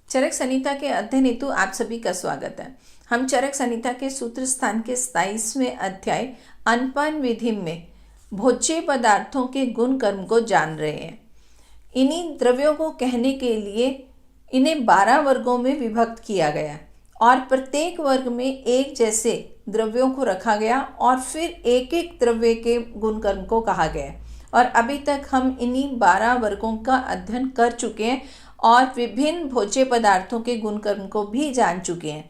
चरक संहिता के अध्ययन हेतु आप सभी का स्वागत है। हम चरक संहिता के सूत्र स्थान के 27वें अध्याय अनपान विधि में भोज्य पदार्थों के गुण कर्म को जान रहे हैं। इन्हीं द्रव्यों को कहने के लिए इन्हें 12 वर्गों में विभक्त किया गया और प्रत्येक वर्ग में एक जैसे द्रव्यों को रखा गया और फिर एक एक द्रव्य के गुण कर्म को कहा गया। और अभी तक हम इन्हीं 12 वर्गों का अध्ययन कर चुके हैं और विभिन्न भोज्य पदार्थों के गुण कर्म को भी जान चुके हैं।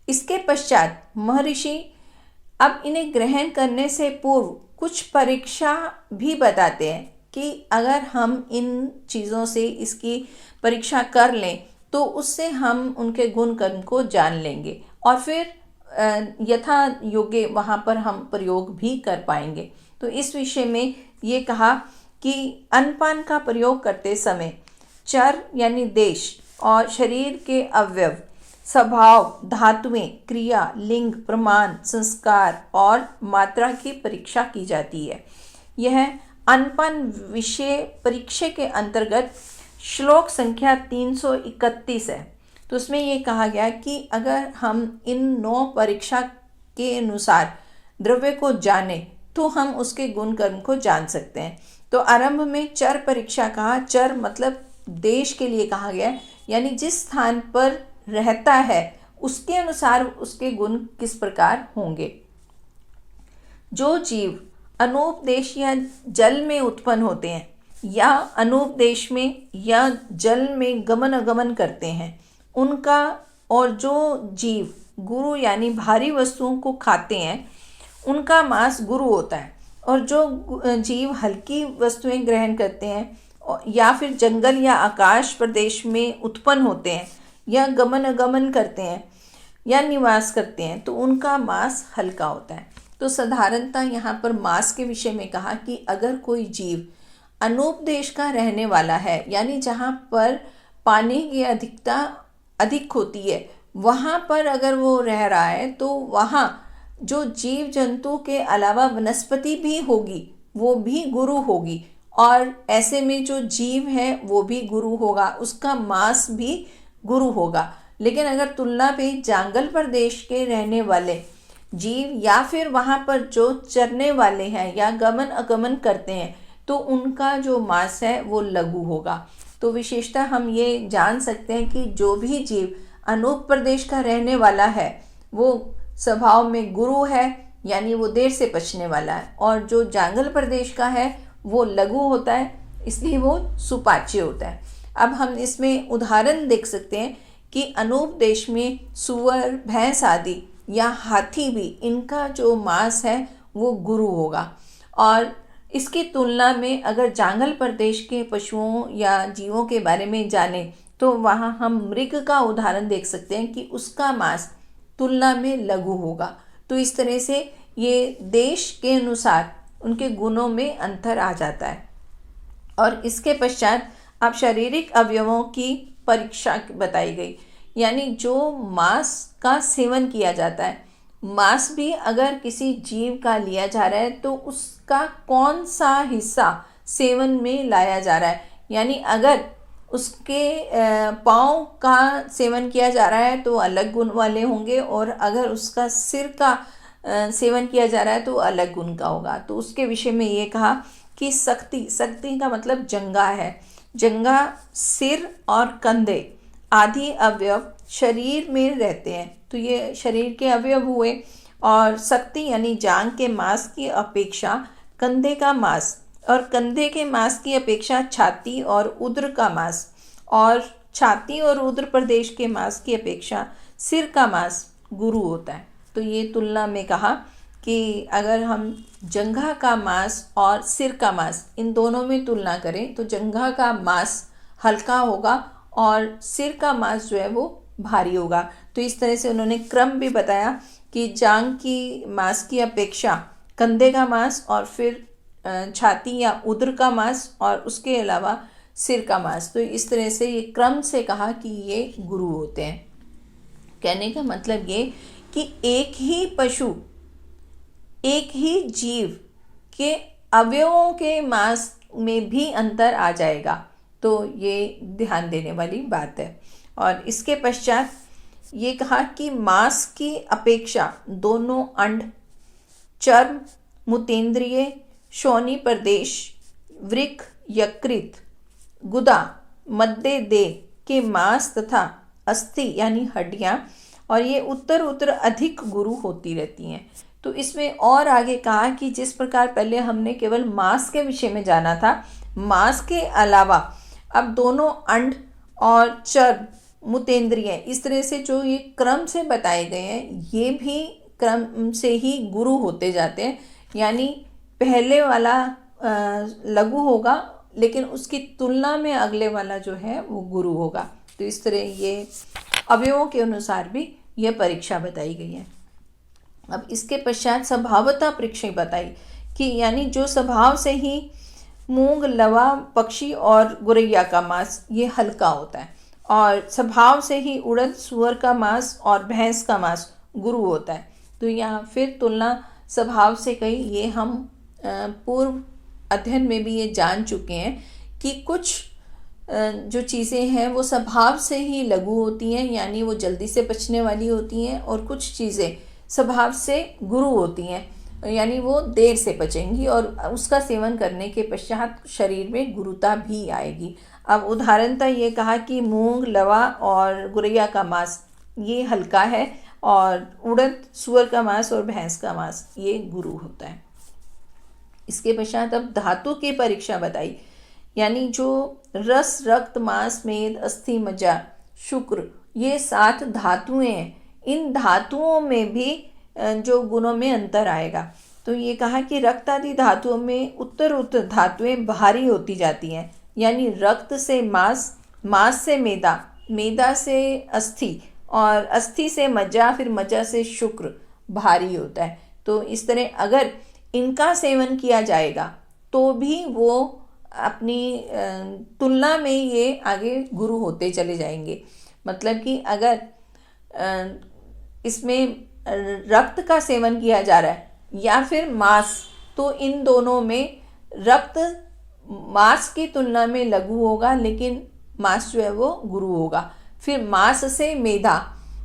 इसके पश्चात महर्षि अब इन्हें ग्रहण करने से पूर्व कुछ परीक्षा भी बताते हैं कि अगर हम इन चीज़ों से इसकी परीक्षा कर लें तो उससे हम उनके गुण कर्म को जान लेंगे और फिर यथा योग्य वहाँ पर हम प्रयोग भी कर पाएंगे। तो इस विषय में ये कहा कि अनपान का प्रयोग करते समय चर यानी देश और शरीर के अवयव, स्वभाव, धातुएं, क्रिया, लिंग, प्रमाण, संस्कार और मात्रा की परीक्षा की जाती है। यह अनपान विषय परीक्षा के अंतर्गत श्लोक संख्या 331 है। तो उसमें ये कहा गया कि अगर हम इन 9 परीक्षा के अनुसार द्रव्य को जाने तो हम उसके गुण कर्म को जान सकते हैं। तो आरंभ में चर परीक्षा कहा। चर मतलब देश के लिए कहा गया है, यानी जिस स्थान पर रहता है उसके अनुसार उसके गुण किस प्रकार होंगे। जो जीव अनुपदेश या जल में उत्पन्न होते हैं या अनुपदेश में या जल में गमन अगमन करते हैं उनका, और जो जीव गुरु यानी भारी वस्तुओं को खाते हैं उनका मांस गुरु होता है। और जो जीव हल्की वस्तुएं ग्रहण करते हैं या फिर जंगल या आकाश प्रदेश में उत्पन्न होते हैं या गमन अगमन करते हैं या निवास करते हैं तो उनका मांस हल्का होता है। तो साधारणतः यहाँ पर मांस के विषय में कहा कि अगर कोई जीव अनुपदेश का रहने वाला है, यानी जहाँ पर पानी की अधिकता अधिक होती है वहाँ पर अगर वो रह रहा है तो वहाँ जो जीव जंतु के अलावा वनस्पति भी होगी वो भी गुरु होगी और ऐसे में जो जीव है वो भी गुरु होगा, उसका मांस भी गुरु होगा। लेकिन अगर तुलना पे जंगल प्रदेश के रहने वाले जीव या फिर वहाँ पर जो चरने वाले हैं या गमन अगमन करते हैं तो उनका जो मांस है वो लघु होगा। तो विशेषतः हम ये जान सकते हैं कि जो भी जीव अनूप प्रदेश का रहने वाला है वो स्वभाव में गुरु है, यानी वो देर से पचने वाला है, और जो जंगल प्रदेश का है वो लघु होता है, इसलिए वो सुपाच्य होता है। अब हम इसमें उदाहरण देख सकते हैं कि अनूप देश में सुअर, भैंस आदि या हाथी भी, इनका जो मांस है वो गुरु होगा। और इसकी तुलना में अगर जंगल प्रदेश के पशुओं या जीवों के बारे में जाने तो वहाँ हम मृग का उदाहरण देख सकते हैं कि उसका मांस तुलना में लघु होगा। तो इस तरह से ये देश के अनुसार उनके गुणों में अंतर आ जाता है। और इसके पश्चात अब शारीरिक अवयवों की परीक्षा बताई गई, यानी जो मांस का सेवन किया जाता है, मांस भी अगर किसी जीव का लिया जा रहा है तो उसका कौन सा हिस्सा सेवन में लाया जा रहा है, यानी अगर उसके पाँव का सेवन किया जा रहा है तो अलग गुण वाले होंगे और अगर उसका सिर का सेवन किया जा रहा है तो अलग गुण का होगा। तो उसके विषय में ये कहा कि शक्ति का मतलब जंघा है। जंघा, सिर और कंधे आदि अवयव शरीर में रहते हैं, तो ये शरीर के अवयव हुए। और शक्ति यानी जांघ के मांस की अपेक्षा कंधे का मांस, और कंधे के मांस की अपेक्षा छाती और उदर का मांस, और छाती और उदर प्रदेश के मांस की अपेक्षा सिर का मांस गुरु होता है। तो ये तुलना में कहा कि अगर हम जंघा का मांस और सिर का मांस इन दोनों में तुलना करें तो जंघा का मांस हल्का होगा और सिर का मांस जो है वो भारी होगा। तो इस तरह से उन्होंने क्रम भी बताया कि जांघ की मांस की अपेक्षा कंधे का मांस और फिर छाती या उदर का मांस और उसके अलावा सिर का मांस। तो इस तरह से ये क्रम से कहा कि ये गुरु होते हैं। कहने का मतलब ये कि एक ही पशु, एक ही जीव के अवयवों के मांस में भी अंतर आ जाएगा। तो ये ध्यान देने वाली बात है। और इसके पश्चात ये कहा कि मांस की अपेक्षा दोनों अंड, चर्म, मूत्रेंद्रिय, शोणि प्रदेश, वृक्क, यकृत, गुदा, मध्य देह के मांस तथा अस्थि यानी हड्डियां और ये उत्तर अधिक गुरु होती रहती हैं। तो इसमें और आगे कहा कि जिस प्रकार पहले हमने केवल मांस के विषय में जाना था, मांस के अलावा अब दोनों अंड और चर्म, मूत्रेंद्रिय, इस तरह से जो ये क्रम से बताए गए हैं, ये भी क्रम से ही गुरु होते जाते हैं। यानी पहले वाला लघु होगा, लेकिन उसकी तुलना में अगले वाला जो है वो गुरु होगा। तो इस तरह ये अवयवों के अनुसार भी यह परीक्षा बताई गई है। अब इसके पश्चात स्वभावतः परीक्षा बताई कि यानी जो स्वभाव से ही मूंग, लवा, पक्षी और गुरैया का मांस ये हल्का होता है, और स्वभाव से ही उड़द, सुअर का मांस और भैंस का मांस गुरु होता है। तो यहाँ फिर तुलना स्वभाव से कही, ये हम पूर्व अध्ययन में भी ये जान चुके हैं कि कुछ जो चीज़ें हैं वो स्वभाव से ही लघु होती हैं, यानी वो जल्दी से पचने वाली होती हैं, और कुछ चीज़ें स्वभाव से गुरु होती हैं, यानी वो देर से पचेंगी और उसका सेवन करने के पश्चात शरीर में गुरुता भी आएगी। अब उदाहरणतः ये कहा कि मूंग, लवा और गुरैया का मांस ये हल्का है, और उड़द, सुअर का मांस और भैंस का मांस ये गुरु होता है। इसके पश्चात अब धातु की परीक्षा बताई, यानी जो रस, रक्त, मांस, मेद, अस्थि, मज्जा, शुक्र ये 7 धातुएं हैं, इन धातुओं में भी जो गुणों में अंतर आएगा। तो ये कहा कि रक्त आदि धातुओं में उत्तर धातुएं भारी होती जाती हैं, यानी रक्त से मांस, मांस से मेदा, मेदा से अस्थि और अस्थि से मज्जा, फिर मज्जा से शुक्र भारी होता है। तो इस तरह अगर इनका सेवन किया जाएगा तो भी वो अपनी तुलना में ये आगे गुरु होते चले जाएंगे। मतलब कि अगर इसमें रक्त का सेवन किया जा रहा है या फिर मांस, तो इन दोनों में रक्त मांस की तुलना में लघु होगा, लेकिन मांस जो है वो गुरु होगा। फिर मांस से मेधा,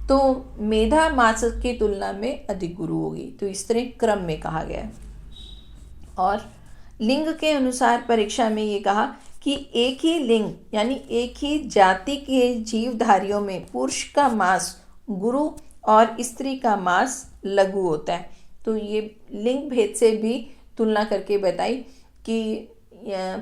तो मेधा मांस की तुलना में अधिक गुरु होगी। तो इस तरह क्रम में कहा गया है। और लिंग के अनुसार परीक्षा में ये कहा कि एक ही लिंग यानी एक ही जाति के जीवधारियों में पुरुष का मांस गुरु और स्त्री का मांस लघु होता है। तो ये लिंग भेद से भी तुलना करके बताई कि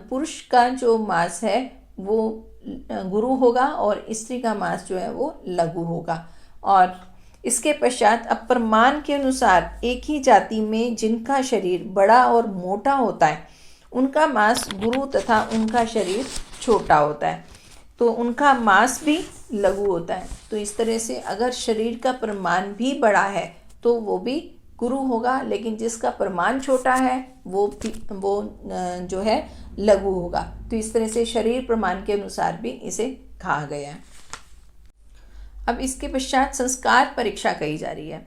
पुरुष का जो मांस है वो गुरु होगा और स्त्री का मांस जो है वो लघु होगा। और इसके पश्चात अब प्रमाण के अनुसार एक ही जाति में जिनका शरीर बड़ा और मोटा होता है उनका मांस गुरु तथा उनका शरीर छोटा होता है, तो उनका मांस भी लघु होता है। तो इस तरह से अगर शरीर का प्रमाण भी बड़ा है तो वो भी गुरु होगा, लेकिन जिसका प्रमाण छोटा है वो जो है लघु होगा। तो इस तरह से शरीर प्रमाण के अनुसार भी इसे कहा गया है। अब इसके पश्चात संस्कार परीक्षा कही जा रही है।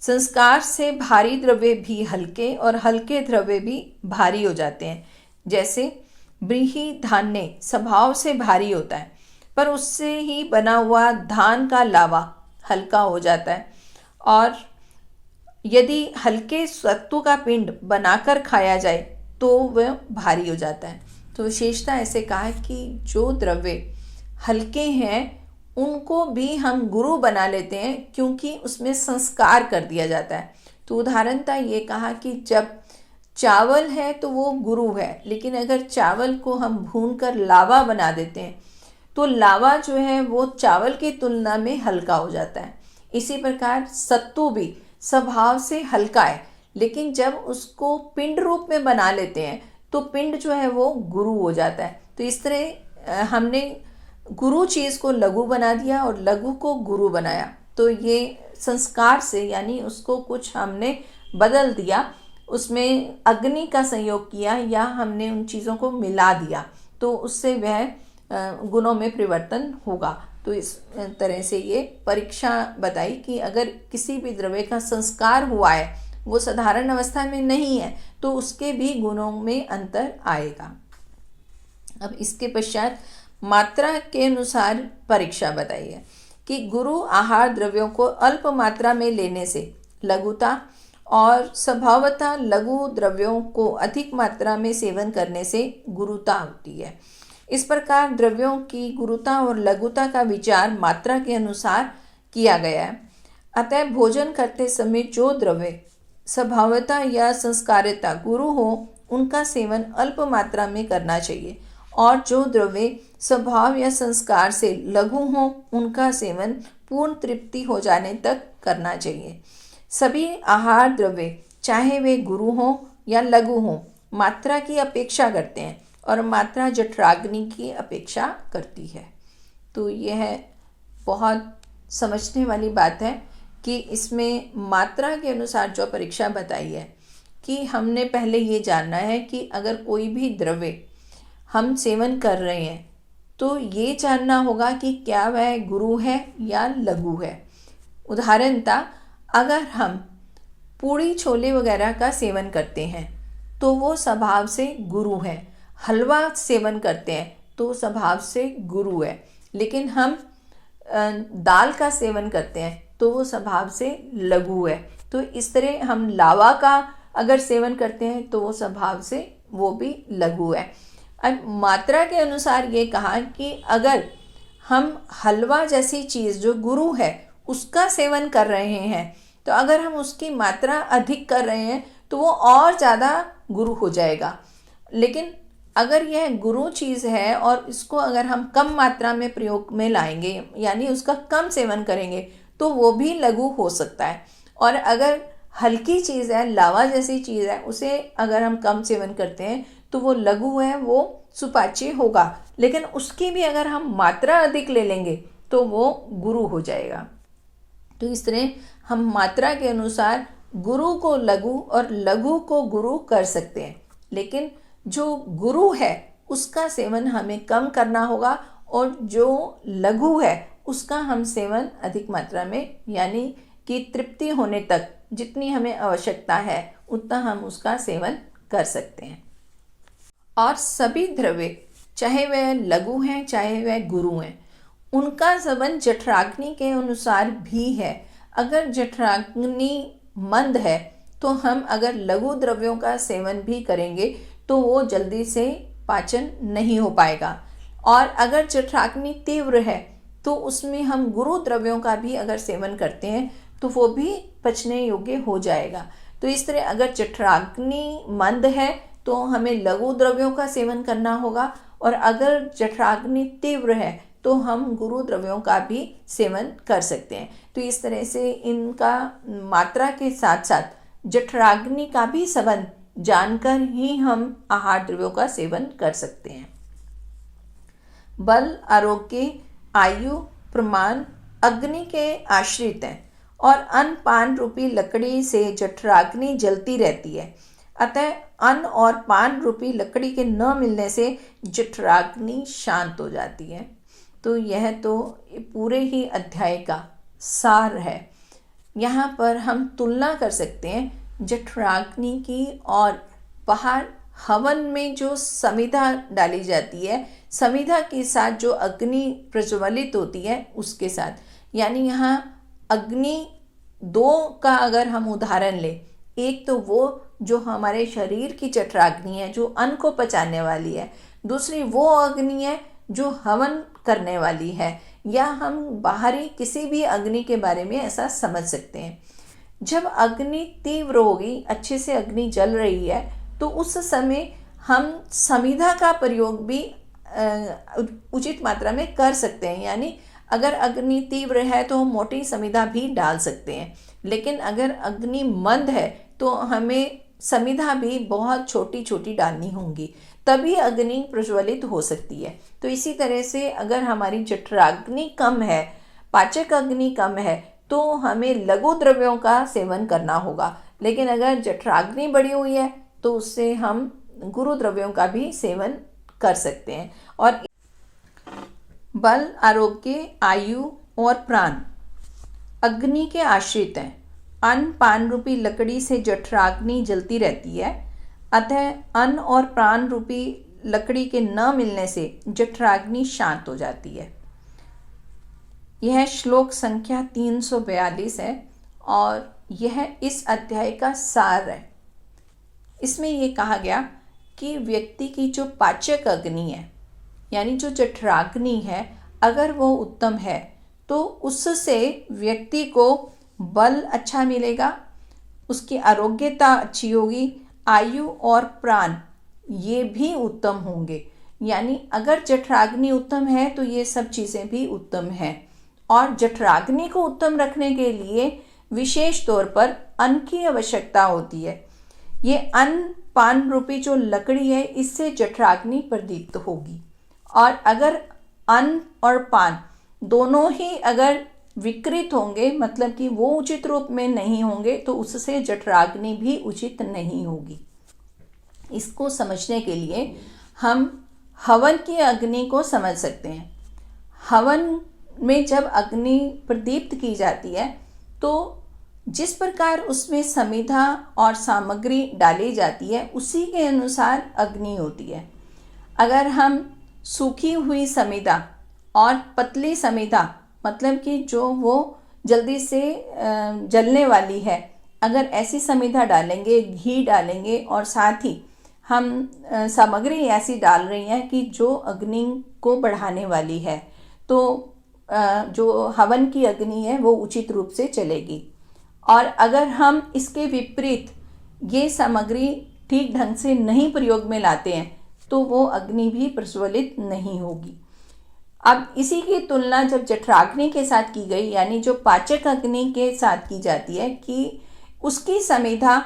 संस्कार से भारी द्रव्य भी हल्के और हल्के द्रव्य भी भारी हो जाते हैं। जैसे ब्रीही धान्य स्वभाव से भारी होता है, पर उससे ही बना हुआ धान का लावा हल्का हो जाता है, और यदि हल्के सत्तू का पिंड बनाकर खाया जाए तो वह भारी हो जाता है। तो विशेषता ऐसे कहा कि जो द्रव्य हल्के हैं उनको भी हम गुरु बना लेते हैं, क्योंकि उसमें संस्कार कर दिया जाता है। तो उदाहरणतः ये कहा कि जब चावल है तो वो गुरु है, लेकिन अगर चावल को हम भूनकर लावा बना देते हैं तो लावा जो है वो चावल की तुलना में हल्का हो जाता है। इसी प्रकार सत्तू भी स्वभाव से हल्का है, लेकिन जब उसको पिंड रूप में बना लेते हैं तो पिंड जो है वो गुरु हो जाता है। तो इस तरह हमने गुरु चीज़ को लघु बना दिया और लघु को गुरु बनाया। तो ये संस्कार से यानी उसको कुछ हमने बदल दिया, उसमें अग्नि का संयोग किया या हमने उन चीज़ों को मिला दिया, तो उससे वह गुणों में परिवर्तन होगा। तो इस तरह से ये परीक्षा बताई कि अगर किसी भी द्रव्य का संस्कार हुआ है, वो साधारण अवस्था में नहीं है, तो उसके भी गुणों में अंतर आएगा। अब इसके पश्चात मात्रा के अनुसार परीक्षा बताई है कि गुरु आहार द्रव्यों को अल्प मात्रा में लेने से लघुता और स्वभावतः लघु द्रव्यों को अधिक मात्रा में सेवन करने से गुरुता होती है। इस प्रकार द्रव्यों की गुरुता और लघुता का विचार मात्रा के अनुसार किया गया है। अतः भोजन करते समय जो द्रव्य स्वभावता या संस्कारिता गुरु हो उनका सेवन अल्प मात्रा में करना चाहिए और जो द्रव्य स्वभाव या संस्कार से लघु हो उनका सेवन पूर्ण तृप्ति हो जाने तक करना चाहिए। सभी आहार द्रव्य चाहे वे गुरु हों या लघु हों मात्रा की अपेक्षा करते हैं और मात्रा जठराग्नि की अपेक्षा करती है। तो यह बहुत समझने वाली बात है कि इसमें मात्रा के अनुसार जो परीक्षा बताई है कि हमने पहले ये जानना है कि अगर कोई भी द्रव्य हम सेवन कर रहे हैं तो ये जानना होगा कि क्या वह गुरु है या लघु है। उदाहरणतः अगर हम पूड़ी छोले वगैरह का सेवन करते हैं तो वो स्वभाव से गुरु है। हलवा सेवन करते हैं तो स्वभाव से गुरु है। लेकिन हम दाल का सेवन करते हैं तो वो स्वभाव से लघु है। तो इस तरह हम लावा का अगर सेवन करते हैं तो वो स्वभाव से वो भी लघु है। अब मात्रा के अनुसार ये कहा कि अगर हम हलवा जैसी चीज़ जो गुरु है उसका सेवन कर रहे हैं तो अगर हम उसकी मात्रा अधिक कर रहे हैं तो वो और ज़्यादा गुरु हो जाएगा। लेकिन अगर यह गुरु चीज़ है और इसको अगर हम कम मात्रा में प्रयोग में लाएंगे यानी उसका कम सेवन करेंगे तो वो भी लघु हो सकता है। और अगर हल्की चीज़ है लावा जैसी चीज़ है उसे अगर हम कम सेवन करते हैं तो वो लघु है, वो सुपाच्य होगा। लेकिन उसकी भी अगर हम मात्रा अधिक ले लेंगे तो वो गुरु हो जाएगा। तो इस तरह हम मात्रा के अनुसार गुरु को लघु और लघु को गुरु कर सकते हैं। लेकिन जो गुरु है उसका सेवन हमें कम करना होगा और जो लघु है उसका हम सेवन अधिक मात्रा में यानी कि तृप्ति होने तक जितनी हमें आवश्यकता है उतना हम उसका सेवन कर सकते हैं। और सभी द्रव्य चाहे वह लघु हैं चाहे वह गुरु हैं उनका सेवन जठराग्नि के अनुसार भी है। अगर जठराग्नि मंद है तो हम अगर लघु द्रव्यों का सेवन भी करेंगे तो वो जल्दी से पाचन नहीं हो पाएगा। और अगर जठराग्नि तीव्र है तो उसमें हम गुरु द्रव्यों का भी अगर सेवन करते हैं तो वो भी पचने योग्य हो जाएगा। तो इस तरह अगर जठराग्नि मंद है तो हमें लघु द्रव्यों का सेवन करना होगा और अगर जठराग्नि तीव्र है तो हम गुरु द्रव्यों का भी सेवन कर सकते हैं। तो इस तरह से इनका मात्रा के साथ साथ जठराग्नि का भी संबंध जानकर ही हम आहार द्रव्यों का सेवन कर सकते हैं। बल, आरोग्य, आयु, प्रमाण अग्नि के आश्रित हैं और अन्न पान रूपी लकड़ी से जठराग्नि जलती रहती है। अतः अन्न और पान रूपी लकड़ी के न मिलने से जठराग्नि शांत हो जाती है। तो यह तो पूरे ही अध्याय का सार है। यहाँ पर हम तुलना कर सकते हैं जठराग्नि की और बाहर हवन में जो समिधा डाली जाती है, समिधा के साथ जो अग्नि प्रज्वलित होती है उसके साथ। यानी यहाँ अग्नि दो का अगर हम उदाहरण लें, एक तो वो जो हमारे शरीर की जठराग्नि है जो अन्न को पचाने वाली है, दूसरी वो अग्नि है जो हवन करने वाली है। या हम बाहरी किसी भी अग्नि के बारे में ऐसा समझ सकते हैं। जब अग्नि तीव्र होगी, अच्छे से अग्नि जल रही है, तो उस समय हम समिधा का प्रयोग भी उचित मात्रा में कर सकते हैं। यानी अगर अग्नि तीव्र है तो हम मोटी समिधा भी डाल सकते हैं। लेकिन अगर अग्नि मंद है तो हमें समिधा भी बहुत छोटी छोटी डालनी होंगी, तभी अग्नि प्रज्वलित हो सकती है। तो इसी तरह से अगर हमारी जठराग्नि कम है, पाचक अग्नि कम है, तो हमें लघु द्रव्यों का सेवन करना होगा। लेकिन अगर जठराग्नि बढ़ी हुई है तो उससे हम गुरु द्रव्यों का भी सेवन कर सकते हैं। और बल, आरोग्य, आयु और प्राण अग्नि के आश्रित हैं। अन्न पान रूपी लकड़ी से जठराग्नि जलती रहती है। अतः अन्न और प्राण रूपी लकड़ी के न मिलने से जठराग्नि शांत हो जाती है। यह श्लोक संख्या 342 है और यह इस अध्याय का सार है। इसमें यह कहा गया कि व्यक्ति की जो पाचक अग्नि है यानी जो जठराग्नि है, अगर वो उत्तम है तो उससे व्यक्ति को बल अच्छा मिलेगा, उसकी आरोग्यता अच्छी होगी, आयु और प्राण ये भी उत्तम होंगे। यानी अगर जठराग्नि उत्तम है तो ये सब चीज़ें भी उत्तम हैं। और जठराग्नि को उत्तम रखने के लिए विशेष तौर पर अन्न की आवश्यकता होती है। ये अन्न पान रूपी जो लकड़ी है, इससे जठराग्नि प्रदीप्त होगी। और अगर अन्न और पान दोनों ही अगर विकृत होंगे, मतलब कि वो उचित रूप में नहीं होंगे, तो उससे जठराग्नि भी उचित नहीं होगी। इसको समझने के लिए हम हवन की अग्नि को समझ सकते हैं। हवन में जब अग्नि प्रदीप्त की जाती है तो जिस प्रकार उसमें समिधा और सामग्री डाली जाती है उसी के अनुसार अग्नि होती है। अगर हम सूखी हुई समिधा और पतली समिधा, मतलब कि जो वो जल्दी से जलने वाली है, अगर ऐसी समिधा डालेंगे, घी डालेंगे और साथ ही हम सामग्री ऐसी डाल रही हैं कि जो अग्नि को बढ़ाने वाली है, तो जो हवन की अग्नि है वो उचित रूप से चलेगी। और अगर हम इसके विपरीत ये सामग्री ठीक ढंग से नहीं प्रयोग में लाते हैं तो वो अग्नि भी प्रज्वलित नहीं होगी। अब इसी की तुलना जब जठराग्नि के साथ की गई, यानी जो पाचक अग्नि के साथ की जाती है, कि उसकी समिधा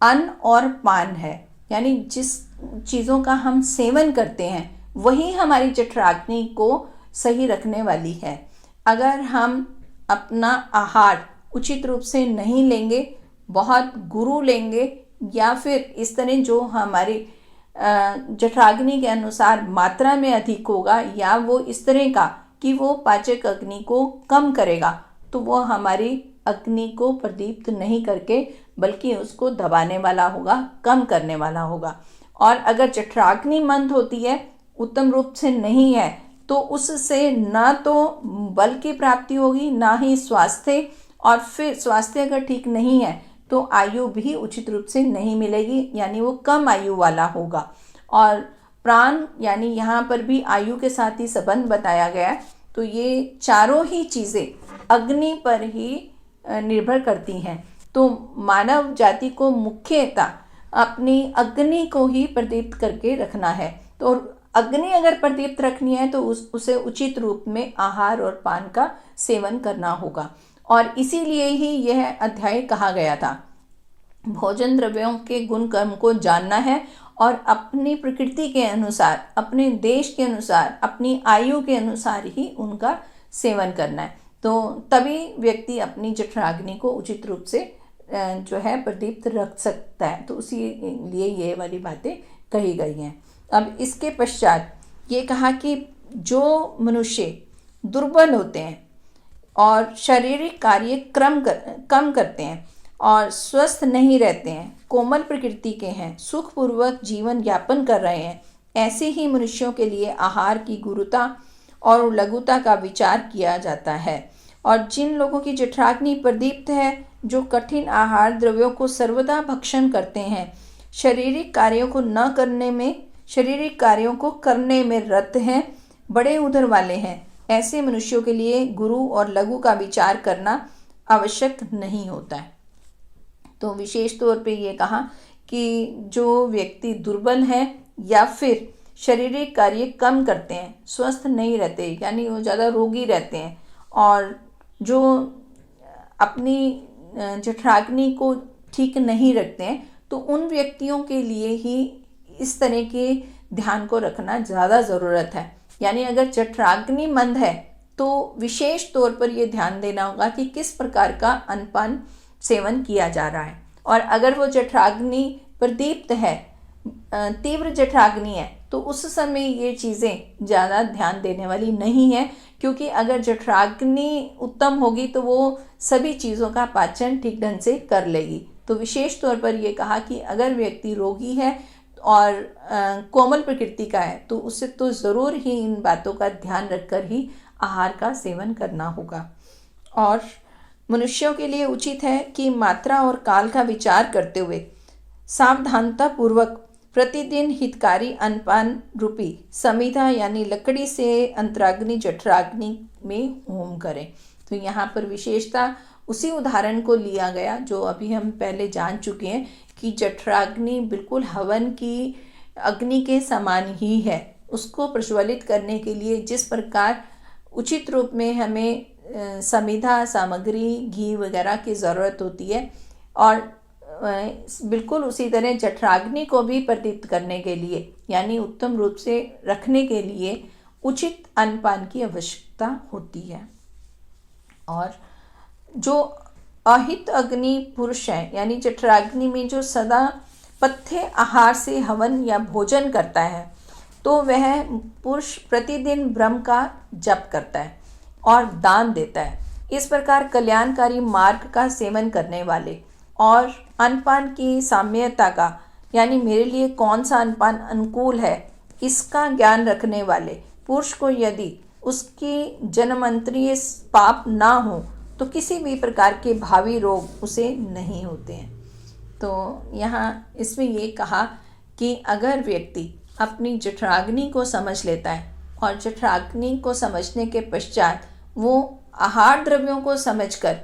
अन्न और पान है, यानी जिस चीज़ों का हम सेवन करते हैं वही हमारी जठराग्नि को सही रखने वाली है। अगर हम अपना आहार उचित रूप से नहीं लेंगे, बहुत गुरु लेंगे, या फिर इस तरह जो हमारी जठराग्नि के अनुसार मात्रा में अधिक होगा, या वो इस तरह का कि वो पाचक अग्नि को कम करेगा, तो वो हमारी अग्नि को प्रदीप्त नहीं करके बल्कि उसको दबाने वाला होगा, कम करने वाला होगा। और अगर जठराग्नि मंद होती है, उत्तम रूप से नहीं है, तो उससे ना तो बल की प्राप्ति होगी, ना ही स्वास्थ्य, और फिर स्वास्थ्य अगर ठीक नहीं है तो आयु भी उचित रूप से नहीं मिलेगी, यानी वो कम आयु वाला होगा। और प्राण, यानी यहाँ पर भी आयु के साथ ही संबंध बताया गया है। तो ये चारों ही चीज़ें अग्नि पर ही निर्भर करती हैं। तो मानव जाति को मुख्यतः अपनी अग्नि को ही प्रदीप्त करके रखना है। तो अग्नि अगर प्रदीप्त रखनी है तो उसे उचित रूप में आहार और पान का सेवन करना होगा। और इसीलिए ही यह अध्याय कहा गया था। भोजन द्रव्यों के गुण कर्म को जानना है और अपनी प्रकृति के अनुसार, अपने देश के अनुसार, अपनी आयु के अनुसार ही उनका सेवन करना है। तो तभी व्यक्ति अपनी जठराग्नि को उचित रूप से जो है प्रदीप्त रख सकता है। तो उसी लिए ये वाली बातें कही गई हैं। अब इसके पश्चात ये कहा कि जो मनुष्य दुर्बल होते हैं और शारीरिक कार्य कम करते हैं और स्वस्थ नहीं रहते हैं, कोमल प्रकृति के हैं, सुखपूर्वक जीवन यापन कर रहे हैं, ऐसे ही मनुष्यों के लिए आहार की गुरुता और लघुता का विचार किया जाता है। और जिन लोगों की जठराग्नि प्रदीप्त है, जो कठिन आहार द्रव्यों को सर्वदा भक्षण करते हैं, शारीरिक कार्यों को करने में रत हैं, बड़े उदर वाले हैं, ऐसे मनुष्यों के लिए गुरु और लघु का विचार करना आवश्यक नहीं होता है। तो विशेष तौर पे ये कहा कि जो व्यक्ति दुर्बल है या फिर शारीरिक कार्य कम करते हैं, स्वस्थ नहीं रहते, यानी वो ज़्यादा रोगी रहते हैं, और जो अपनी जठराग्नि को ठीक नहीं रखते हैं, तो उन व्यक्तियों के लिए ही इस तरह के ध्यान को रखना ज़्यादा ज़रूरत है। यानी अगर जठराग्नि मंद है तो विशेष तौर पर यह ध्यान देना होगा कि किस प्रकार का अन्नपान सेवन किया जा रहा है। और अगर वो जठराग्नि प्रदीप्त है, तीव्र जठराग्नि है, तो उस समय ये चीज़ें ज़्यादा ध्यान देने वाली नहीं है, क्योंकि अगर जठराग्नि उत्तम होगी तो वो सभी चीज़ों का पाचन ठीक ढंग से कर लेगी। तो विशेष तौर पर यह कहा कि अगर व्यक्ति रोगी है और कोमल प्रकृति का है तो उसे तो ज़रूर ही इन बातों का ध्यान रखकर ही आहार का सेवन करना होगा। और मनुष्यों के लिए उचित है कि मात्रा और काल का विचार करते हुए सावधानता पूर्वक प्रतिदिन हितकारी अन्नपान रूपी समिधा यानी लकड़ी से अंतराग्नि जठराग्नि में होम करें। तो यहाँ पर विशेषता उसी उदाहरण को लिया गया जो अभी हम पहले जान चुके हैं कि जठराग्नि बिल्कुल हवन की अग्नि के समान ही है। उसको प्रज्वलित करने के लिए जिस प्रकार उचित रूप में हमें समिधा सामग्री घी वगैरह की ज़रूरत होती है, और बिल्कुल उसी तरह जठराग्नि को भी प्रदीप्त करने के लिए यानी उत्तम रूप से रखने के लिए उचित अन्नपान की आवश्यकता होती है। और जो अहित अग्नि पुरुष है यानी जठराग्नि में जो सदा पथ्य आहार से हवन या भोजन करता है तो वह पुरुष प्रतिदिन ब्रह्म का जप करता है और दान देता है। इस प्रकार कल्याणकारी मार्ग का सेवन करने वाले और अन्नपान की साम्यता का यानी मेरे लिए कौन सा अन्नपान अनुकूल है इसका ज्ञान रखने वाले पुरुष को यदि उसकी जन्मांतरीय पाप ना हो तो किसी भी प्रकार के भावी रोग उसे नहीं होते हैं। तो यहाँ इसमें ये कहा कि अगर व्यक्ति अपनी जठराग्नि को समझ लेता है और जठराग्नि को समझने के पश्चात वो आहार द्रव्यों को समझकर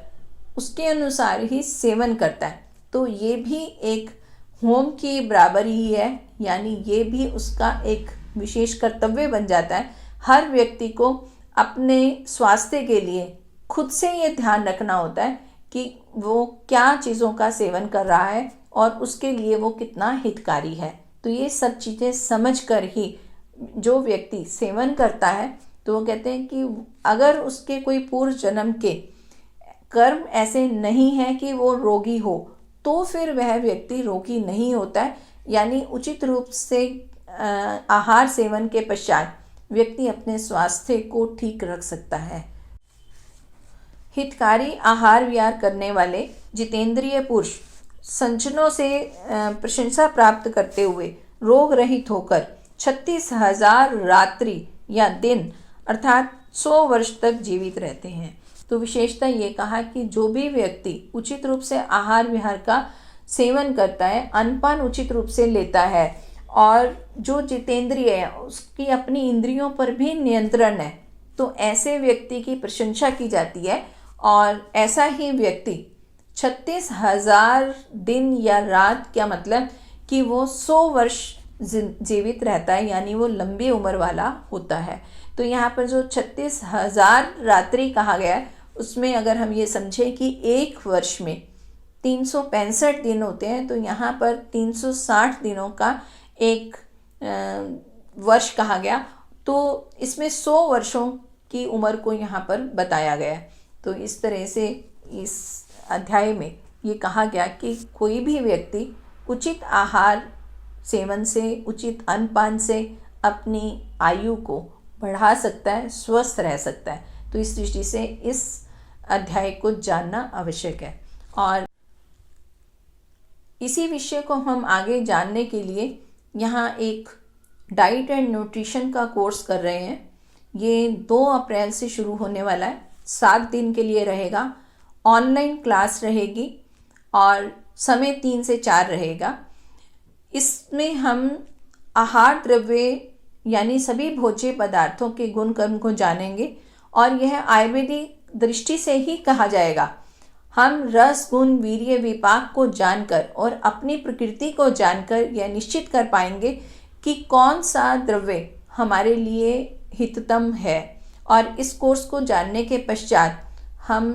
उसके अनुसार ही सेवन करता है तो ये भी एक होम की बराबर ही है, यानी ये भी उसका एक विशेष कर्तव्य बन जाता है। हर व्यक्ति को अपने स्वास्थ्य के लिए खुद से ये ध्यान रखना होता है कि वो क्या चीज़ों का सेवन कर रहा है और उसके लिए वो कितना हितकारी है। तो ये सब चीज़ें समझ कर ही जो व्यक्ति सेवन करता है तो वो कहते हैं कि अगर उसके कोई पूर्व जन्म के कर्म ऐसे नहीं हैं कि वो रोगी हो तो फिर वह व्यक्ति रोगी नहीं होता है। यानी उचित रूप से आहार सेवन के पश्चात व्यक्ति अपने स्वास्थ्य को ठीक रख सकता है। हितकारी आहार विहार करने वाले जितेंद्रिय पुरुष संचनों से प्रशंसा प्राप्त करते हुए रोग रहित होकर 36,000 रात्रि या दिन अर्थात 100 वर्ष तक जीवित रहते हैं। तो विशेषता ये कहा कि जो भी व्यक्ति उचित रूप से आहार विहार का सेवन करता है, अन्नपान उचित रूप से लेता है और जो जितेंद्रिय है उसकी अपनी इंद्रियों पर भी नियंत्रण है, तो ऐसे व्यक्ति की प्रशंसा की जाती है। और ऐसा ही व्यक्ति 36,000 दिन या रात, क्या मतलब कि वो 100 वर्ष जीवित रहता है, यानी वो लंबी उम्र वाला होता है। तो यहाँ पर जो 36,000 रात्रि कहा गया है उसमें अगर हम ये समझें कि एक वर्ष में 365 दिन होते हैं तो यहाँ पर 360 दिनों का एक वर्ष कहा गया, तो इसमें 100 वर्षों की उम्र को यहाँ पर बताया गया है। तो इस तरह से इस अध्याय में ये कहा गया कि कोई भी व्यक्ति उचित आहार सेवन से, उचित अन्नपान से अपनी आयु को बढ़ा सकता है, स्वस्थ रह सकता है। तो इस दृष्टि से इस अध्याय को जानना आवश्यक है। और इसी विषय को हम आगे जानने के लिए यहाँ एक डाइट एंड न्यूट्रिशन का कोर्स कर रहे हैं। ये 2 अप्रैल से शुरू होने वाला है, 7 दिन के लिए रहेगा। ऑनलाइन क्लास रहेगी और समय 3 से 4 रहेगा। इसमें हम आहार द्रव्य यानी सभी भोज्य पदार्थों के गुण कर्म को जानेंगे और यह आयुर्वेदिक दृष्टि से ही कहा जाएगा। हम रस गुण वीर्य विपाक को जानकर और अपनी प्रकृति को जानकर यह निश्चित कर पाएंगे कि कौन सा द्रव्य हमारे लिए हिततम है। और इस कोर्स को जानने के पश्चात हम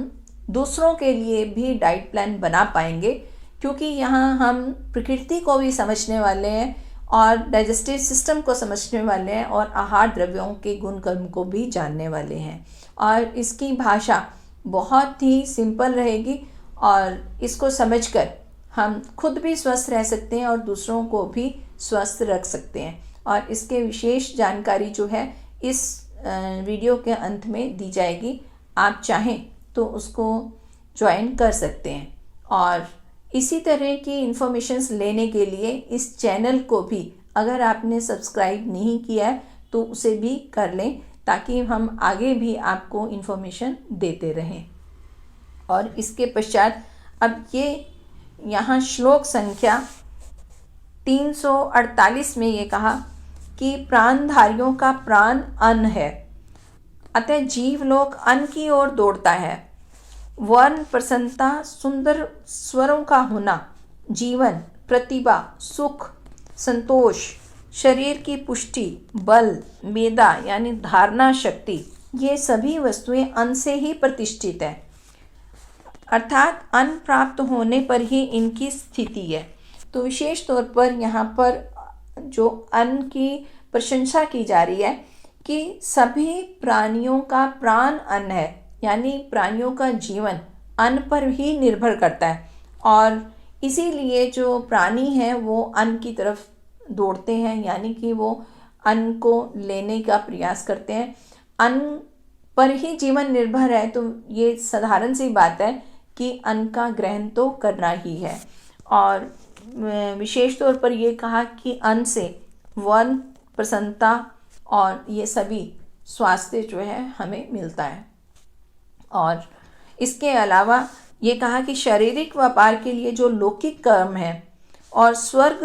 दूसरों के लिए भी डाइट प्लान बना पाएंगे, क्योंकि यहाँ हम प्रकृति को भी समझने वाले हैं और डाइजेस्टिव सिस्टम को समझने वाले हैं और आहार द्रव्यों के गुण कर्म को भी जानने वाले हैं। और इसकी भाषा बहुत ही सिंपल रहेगी और इसको समझकर हम खुद भी स्वस्थ रह सकते हैं और दूसरों को भी स्वस्थ रख सकते हैं। और इसके विशेष जानकारी जो है इस वीडियो के अंत में दी जाएगी, आप चाहें तो उसको ज्वाइन कर सकते हैं। और इसी तरह की इन्फॉर्मेशंस लेने के लिए इस चैनल को भी अगर आपने सब्सक्राइब नहीं किया है तो उसे भी कर लें, ताकि हम आगे भी आपको इन्फॉर्मेशन देते रहें। और इसके पश्चात अब ये यहाँ श्लोक संख्या 348 में ये कहा कि प्राणधारियों का प्राण अन्न है, अतः जीवलोक अन्न की ओर दौड़ता है। वर्ण प्रसन्नता, सुंदर स्वरों का होना, जीवन, प्रतिभा, सुख, संतोष, शरीर की पुष्टि, बल, मेधा यानी धारणा शक्ति, ये सभी वस्तुएं अन्न से ही प्रतिष्ठित है, अर्थात अन्न प्राप्त होने पर ही इनकी स्थिति है। तो विशेष तौर पर यहाँ पर जो अन्न की प्रशंसा की जा रही है कि सभी प्राणियों का प्राण अन्न है, यानी प्राणियों का जीवन अन्न पर ही निर्भर करता है, और इसीलिए जो प्राणी हैं वो अन्न की तरफ दौड़ते हैं, यानी कि वो अन्न को लेने का प्रयास करते हैं। अन्न पर ही जीवन निर्भर है, तो ये साधारण सी बात है कि अन्न का ग्रहण तो करना ही है। और विशेष तौर पर ये कहा कि अन्न से वर्ण, प्रसन्नता और ये सभी स्वास्थ्य जो है हमें मिलता है। और इसके अलावा ये कहा कि शारीरिक व्यापार के लिए जो लौकिक कर्म है और स्वर्ग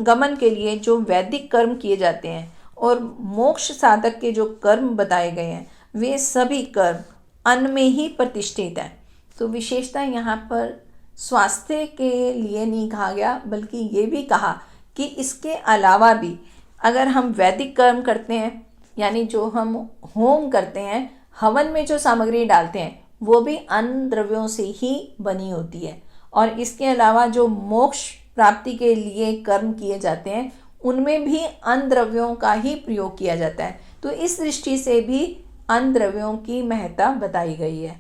गमन के लिए जो वैदिक कर्म किए जाते हैं और मोक्ष साधक के जो कर्म बताए गए हैं, वे सभी कर्म अन्न में ही प्रतिष्ठित हैं। तो विशेषता यहाँ पर स्वास्थ्य के लिए नहीं कहा गया, बल्कि ये भी कहा कि इसके अलावा भी अगर हम वैदिक कर्म करते हैं, यानी जो हम होम करते हैं, हवन में जो सामग्री डालते हैं, वो भी अन्न द्रव्यों से ही बनी होती है। और इसके अलावा जो मोक्ष प्राप्ति के लिए कर्म किए जाते हैं, उनमें भी अन्न द्रव्यों का ही प्रयोग किया जाता है। तो इस दृष्टि से भी अन्न द्रव्यों की महत्ता बताई गई है।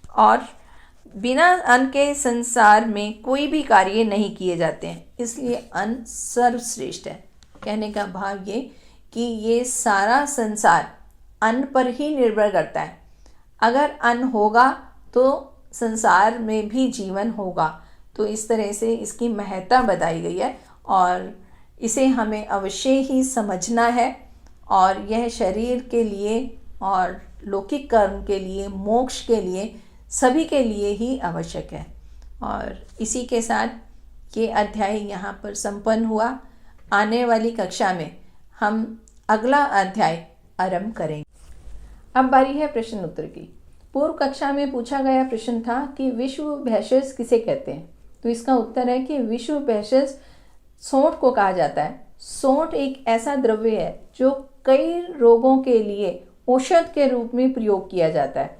और बिना अन्न के संसार में कोई भी कार्य नहीं किए जाते हैं, इसलिए अन्न सर्वश्रेष्ठ है। कहने का भाव ये कि ये सारा संसार अन्न पर ही निर्भर करता है। अगर अन्न होगा तो संसार में भी जीवन होगा। तो इस तरह से इसकी महत्ता बताई गई है और इसे हमें अवश्य ही समझना है। और यह शरीर के लिए और लौकिक कर्म के लिए, मोक्ष के लिए, सभी के लिए ही आवश्यक है। और इसी के साथ ये अध्याय यहाँ पर संपन्न हुआ। आने वाली कक्षा में हम अगला अध्याय आरंभ करेंगे। अब बारी है प्रश्न उत्तर की। पूर्व कक्षा में पूछा गया प्रश्न था कि विश्व भेषज किसे कहते हैं। तो इसका उत्तर है कि विश्व भेषज सोंठ को कहा जाता है। सोंठ एक ऐसा द्रव्य है जो कई रोगों के लिए औषध के रूप में प्रयोग किया जाता है,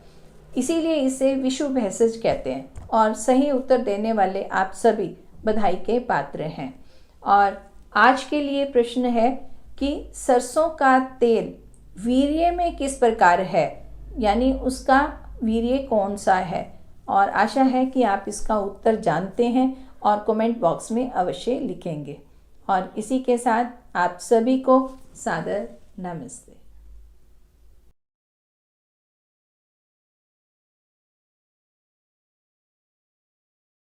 इसीलिए इसे विश्व भेषज कहते हैं। और सही उत्तर देने वाले आप सभी बधाई के पात्र हैं। और आज के लिए प्रश्न है कि सरसों का तेल वीर्य में किस प्रकार है, यानी उसका वीर्य कौन सा है। और आशा है कि आप इसका उत्तर जानते हैं और कमेंट बॉक्स में अवश्य लिखेंगे। और इसी के साथ आप सभी को सादर नमस्ते।